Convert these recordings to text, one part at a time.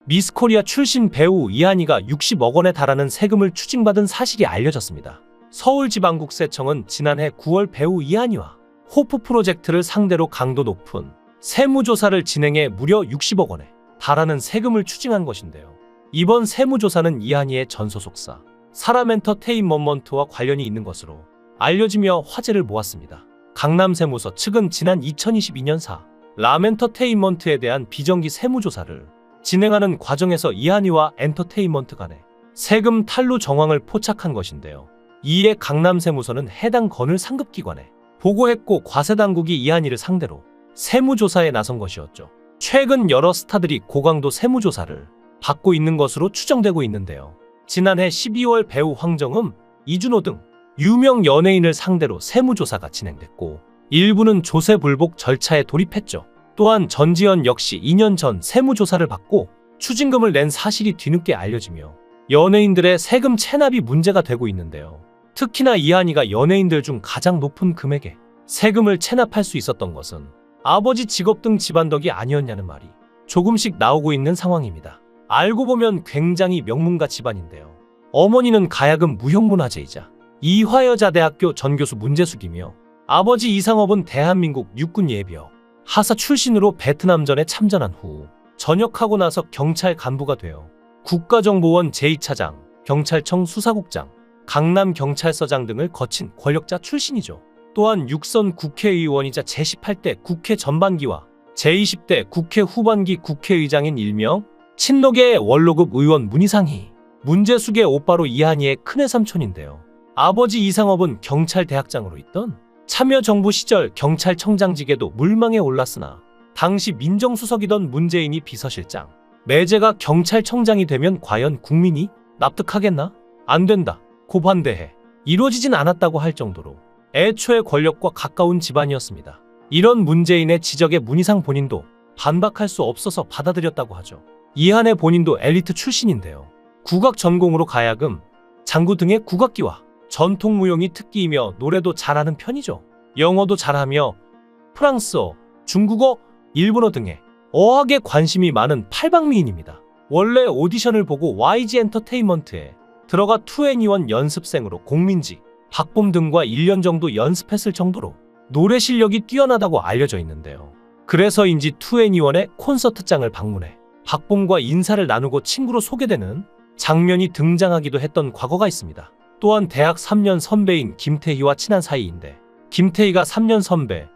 미스코리아 출신 배우 이한이가 60억 원에 달하는 세금을 추징받은 사실이 알려졌습니다. 서울지방국세청은 지난해 9월 배우 이한이와 호프 프로젝트를 상대로 강도 높은 세무조사를 진행해 무려 60억 원에 달하는 세금을 추징한 것인데요. 이번 세무조사는 이한이의 전 소속사 사람엔터테인먼트와 관련이 있는 것으로 알려지며 화제를 모았습니다. 강남세무서 측은 지난 2022년 람엔터테인먼트에 대한 비정기 세무조사를 진행하는 과정에서 이한이와 엔터테인먼트 간의 세금 탈루 정황을 포착한 것인데요. 이에 강남세무서는 해당 건을 상급기관에 보고했고 과세당국이 이한이를 상대로 세무조사에 나선 것이었죠. 최근 여러 스타들이 고강도 세무조사를 받고 있는 것으로 추정되고 있는데요. 지난해 12월 배우 황정음, 이준호 등 유명 연예인을 상대로 세무조사가 진행됐고 일부는 조세불복 절차에 돌입했죠. 또한 전지현 역시 2년 전 세무조사를 받고 추징금을 낸 사실이 뒤늦게 알려지며 연예인들의 세금 체납이 문제가 되고 있는데요. 특히나 이한이가 연예인들 중 가장 높은 금액의 세금을 체납할 수 있었던 것은 아버지 직업 등 집안 덕이 아니었냐는 말이 조금씩 나오고 있는 상황입니다. 알고 보면 굉장히 명문가 집안인데요. 어머니는 가야금 무형문화재이자 이화여자대학교 전교수 문제숙이며 아버지 이상업은 대한민국 육군 예비역 하사 출신으로 베트남전에 참전한 후 전역하고 나서 경찰 간부가 되어 국가정보원 제2차장, 경찰청 수사국장, 강남경찰서장 등을 거친 권력자 출신이죠. 또한 육선 국회의원이자 제18대 국회 전반기와 제20대 국회 후반기 국회의장인 일명 친노계의 원로급 의원 문희상이 문제숙의 오빠로 이한이의 큰애 삼촌인데요. 아버지 이상업은 경찰대학장으로 있던 참여정부 시절 경찰청장직에도 물망에 올랐으나 당시 민정수석이던 문재인이 비서실장, 매제가 경찰청장이 되면 과연 국민이 납득하겠나? 안 된다. 고반대해. 이루어지진 않았다고 할 정도로 애초에 권력과 가까운 집안이었습니다. 이런 문재인의 지적에 문희상 본인도 반박할 수 없어서 받아들였다고 하죠. 이한의 본인도 엘리트 출신인데요. 국악 전공으로 가야금, 장구 등의 국악기와 전통무용이 특기이며 노래도 잘하는 편이죠. 영어도 잘하며 프랑스어, 중국어, 일본어 등의 어학에 관심이 많은 팔방미인입니다. 원래 오디션을 보고 YG 엔터테인먼트에 들어가 2NE1 연습생으로 공민지, 박봄 등과 1년 정도 연습했을 정도로 노래 실력이 뛰어나다고 알려져 있는데요. 그래서인지 2NE1의 콘서트장을 방문해 박봄과 인사를 나누고 친구로 소개되는 장면이 등장하기도 했던 과거가 있습니다. 또한 대학 3년 선배인 김태희와 친한 사이인데 김태희가 3년 선배,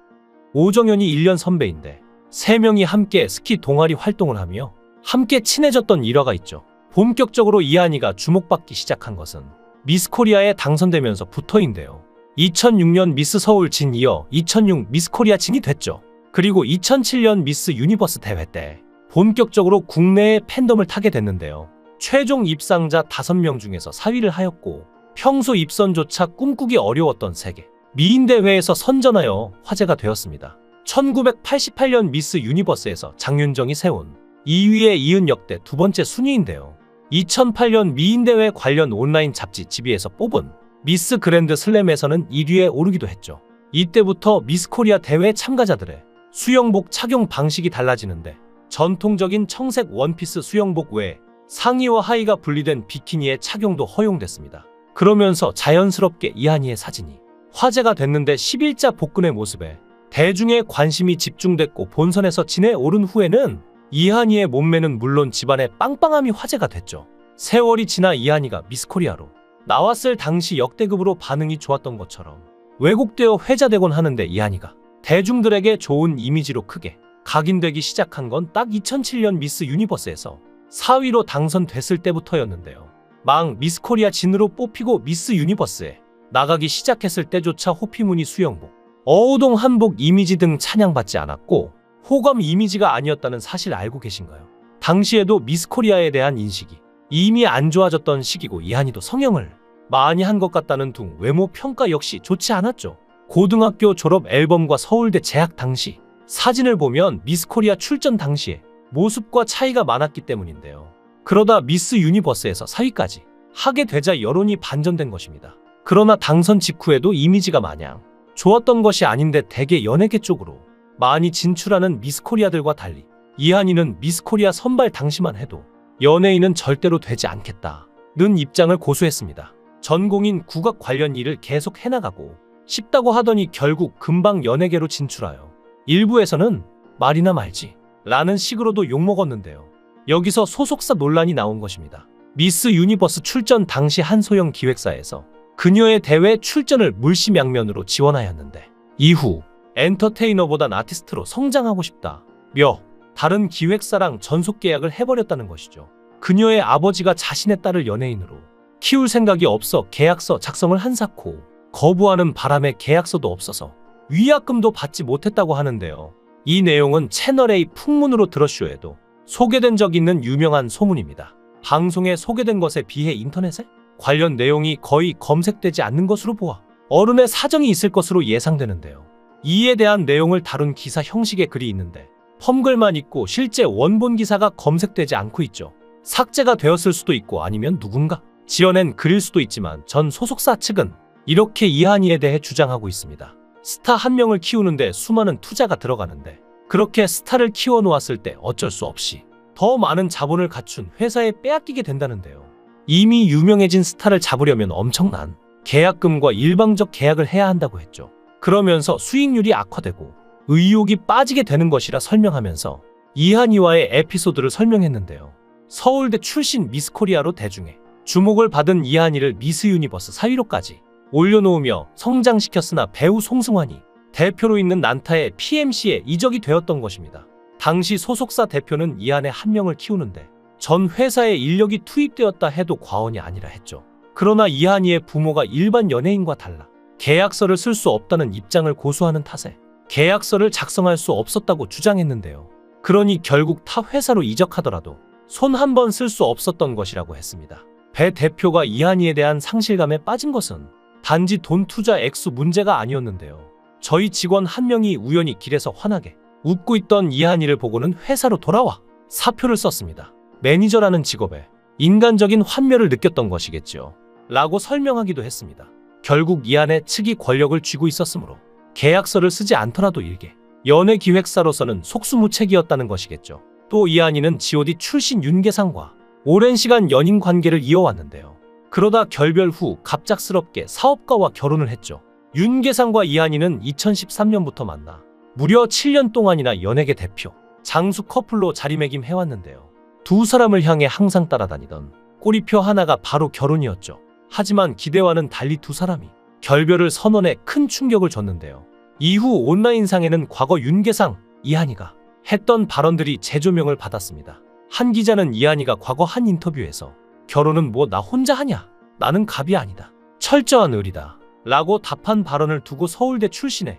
오정연이 1년 선배인데 3명이 함께 스키 동아리 활동을 하며 함께 친해졌던 일화가 있죠. 본격적으로 이한이가 주목받기 시작한 것은 미스코리아에 당선되면서부터인데요. 2006년 미스 서울 진 이어 2006 미스코리아 진이 됐죠. 그리고 2007년 미스 유니버스 대회 때 본격적으로 국내의 팬덤을 타게 됐는데요. 최종 입상자 5명 중에서 4위를 하였고 평소 입선조차 꿈꾸기 어려웠던 세계 미인대회에서 선전하여 화제가 되었습니다. 1988년 미스 유니버스에서 장윤정이 세운 2위에 이은 역대 두 번째 순위인데요. 2008년 미인대회 관련 온라인 잡지 지비에서 뽑은 미스 그랜드 슬램에서는 1위에 오르기도 했죠. 이때부터 미스코리아 대회 참가자들의 수영복 착용 방식이 달라지는데 전통적인 청색 원피스 수영복 외에 상의와 하의가 분리된 비키니의 착용도 허용됐습니다. 그러면서 자연스럽게 이한이의 사진이 화제가 됐는데 11자 복근의 모습에 대중의 관심이 집중됐고 본선에서 진에 오른 후에는 이한이의 몸매는 물론 집안의 빵빵함이 화제가 됐죠. 세월이 지나 이한이가 미스코리아로 나왔을 당시 역대급으로 반응이 좋았던 것처럼 왜곡되어 회자되곤 하는데 이한이가 대중들에게 좋은 이미지로 크게 각인되기 시작한 건 딱 2007년 미스 유니버스에서 4위로 당선됐을 때부터였는데요. 막 미스코리아 진으로 뽑히고 미스 유니버스에 나가기 시작했을 때조차 호피무늬 수영복, 어우동 한복 이미지 등 찬양받지 않았고 호감 이미지가 아니었다는 사실 알고 계신가요? 당시에도 미스코리아에 대한 인식이 이미 안 좋아졌던 시기고 이한이도 성형을 많이 한 것 같다는 둥 외모 평가 역시 좋지 않았죠. 고등학교 졸업 앨범과 서울대 재학 당시 사진을 보면 미스코리아 출전 당시에 모습과 차이가 많았기 때문인데요. 그러다 미스 유니버스에서 4위까지 하게 되자 여론이 반전된 것입니다. 그러나 당선 직후에도 이미지가 마냥 좋았던 것이 아닌데 대개 연예계 쪽으로 많이 진출하는 미스코리아들과 달리 이한이는 미스코리아 선발 당시만 해도 연예인은 절대로 되지 않겠다는 입장을 고수했습니다. 전공인 국악 관련 일을 계속 해나가고 싶다고 하더니 결국 금방 연예계로 진출하여 일부에서는 말이나 말지 라는 식으로도 욕먹었는데요. 여기서 소속사 논란이 나온 것입니다. 미스 유니버스 출전 당시 한소영 기획사에서 그녀의 대회 출전을 물심양면으로 지원하였는데 이후 엔터테이너보단 아티스트로 성장하고 싶다며 다른 기획사랑 전속 계약을 해버렸다는 것이죠. 그녀의 아버지가 자신의 딸을 연예인으로 키울 생각이 없어 계약서 작성을 한사코 거부하는 바람에 계약서도 없어서 위약금도 받지 못했다고 하는데요. 이 내용은 채널A 풍문으로 들었쇼에도 소개된 적 있는 유명한 소문입니다. 방송에 소개된 것에 비해 인터넷에 관련 내용이 거의 검색되지 않는 것으로 보아 어른의 사정이 있을 것으로 예상되는데요. 이에 대한 내용을 다룬 기사 형식의 글이 있는데 펌글만 있고 실제 원본 기사가 검색되지 않고 있죠. 삭제가 되었을 수도 있고 아니면 누군가 지어낸 글일 수도 있지만 전 소속사 측은 이렇게 이한이에 대해 주장하고 있습니다. 스타 한 명을 키우는데 수많은 투자가 들어가는데 그렇게 스타를 키워놓았을 때 어쩔 수 없이 더 많은 자본을 갖춘 회사에 빼앗기게 된다는데요. 이미 유명해진 스타를 잡으려면 엄청난 계약금과 일방적 계약을 해야 한다고 했죠. 그러면서 수익률이 악화되고 의욕이 빠지게 되는 것이라 설명하면서 이한이와의 에피소드를 설명했는데요. 서울대 출신 미스코리아로 대중의 주목을 받은 이한이를 미스 유니버스 4위로까지 올려놓으며 성장시켰으나 배우 송승환이 대표로 있는 난타의 PMC에 이적이 되었던 것입니다. 당시 소속사 대표는 이한의 한 명을 키우는데 전 회사에 인력이 투입되었다 해도 과언이 아니라 했죠. 그러나 이한이의 부모가 일반 연예인과 달라 계약서를 쓸 수 없다는 입장을 고수하는 탓에 계약서를 작성할 수 없었다고 주장했는데요. 그러니 결국 타 회사로 이적하더라도 손 한 번 쓸 수 없었던 것이라고 했습니다. 배 대표가 이한이에 대한 상실감에 빠진 것은 단지 돈 투자 액수 문제가 아니었는데요. 저희 직원 한 명이 우연히 길에서 환하게 웃고 있던 이한이를 보고는 회사로 돌아와 사표를 썼습니다. 매니저라는 직업에 인간적인 환멸을 느꼈던 것이겠죠. 라고 설명하기도 했습니다. 결국 이한의 측이 권력을 쥐고 있었으므로 계약서를 쓰지 않더라도 일개 연예기획사로서는 속수무책이었다는 것이겠죠. 또 이한이는 G.O.D 출신 윤계상과 오랜 시간 연인 관계를 이어왔는데요. 그러다 결별 후 갑작스럽게 사업가와 결혼을 했죠. 윤계상과 이한이는 2013년부터 만나 무려 7년 동안이나 연예계 대표, 장수 커플로 자리매김해왔는데요. 두 사람을 향해 항상 따라다니던 꼬리표 하나가 바로 결혼이었죠. 하지만 기대와는 달리 두 사람이 결별을 선언해 큰 충격을 줬는데요. 이후 온라인상에는 과거 윤계상, 이한이가 했던 발언들이 재조명을 받았습니다. 한 기자는 이한이가 과거 한 인터뷰에서 결혼은 뭐 나 혼자 하냐? 나는 갑이 아니다. 철저한 의리다. 라고 답한 발언을 두고 서울대 출신의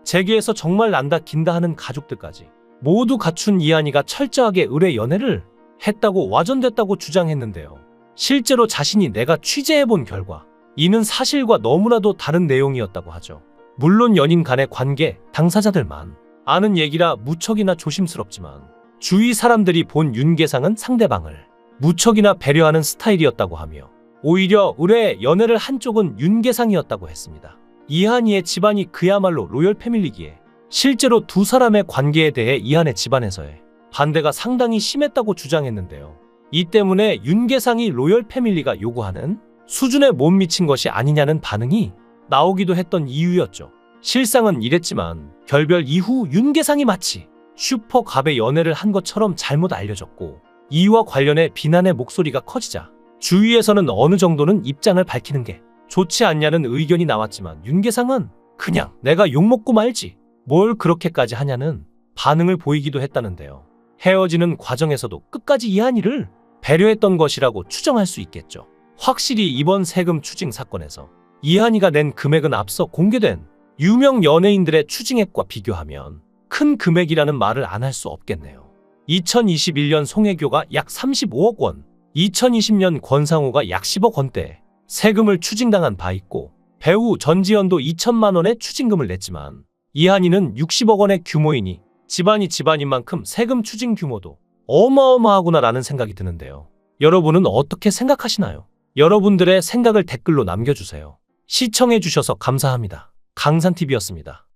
재계에서 정말 난다 긴다 하는 가족들까지 모두 갖춘 이한이가 철저하게 의뢰 연애를 했다고 와전됐다고 주장했는데요. 실제로 자신이 내가 취재해본 결과 이는 사실과 너무나도 다른 내용이었다고 하죠. 물론 연인 간의 관계, 당사자들만 아는 얘기라 무척이나 조심스럽지만 주위 사람들이 본 윤계상은 상대방을 무척이나 배려하는 스타일이었다고 하며 오히려 의뢰 연애를 한 쪽은 윤계상이었다고 했습니다. 이한이의 집안이 그야말로 로열 패밀리기에 실제로 두 사람의 관계에 대해 이한의 집안에서의 반대가 상당히 심했다고 주장했는데요. 이 때문에 윤계상이 로열 패밀리가 요구하는 수준에 못 미친 것이 아니냐는 반응이 나오기도 했던 이유였죠. 실상은 이랬지만 결별 이후 윤계상이 마치 슈퍼갑의 연애를 한 것처럼 잘못 알려졌고 이와 관련해 비난의 목소리가 커지자 주위에서는 어느 정도는 입장을 밝히는 게 좋지 않냐는 의견이 나왔지만 윤계상은 그냥 내가 욕먹고 말지 뭘 그렇게까지 하냐는 반응을 보이기도 했다는데요. 헤어지는 과정에서도 끝까지 이한이를 배려했던 것이라고 추정할 수 있겠죠. 확실히 이번 세금 추징 사건에서 이한이가 낸 금액은 앞서 공개된 유명 연예인들의 추징액과 비교하면 큰 금액이라는 말을 안 할 수 없겠네요. 2021년 송혜교가 약 35억 원, 2020년 권상우가 약 10억 원대 세금을 추징당한 바 있고 배우 전지현도 2천만 원의 추징금을 냈지만 이한이는 60억 원의 규모이니 집안이 집안인 만큼 세금 추징 규모도 어마어마하구나라는 생각이 드는데요. 여러분은 어떻게 생각하시나요? 여러분들의 생각을 댓글로 남겨주세요. 시청해주셔서 감사합니다. 강산TV였습니다.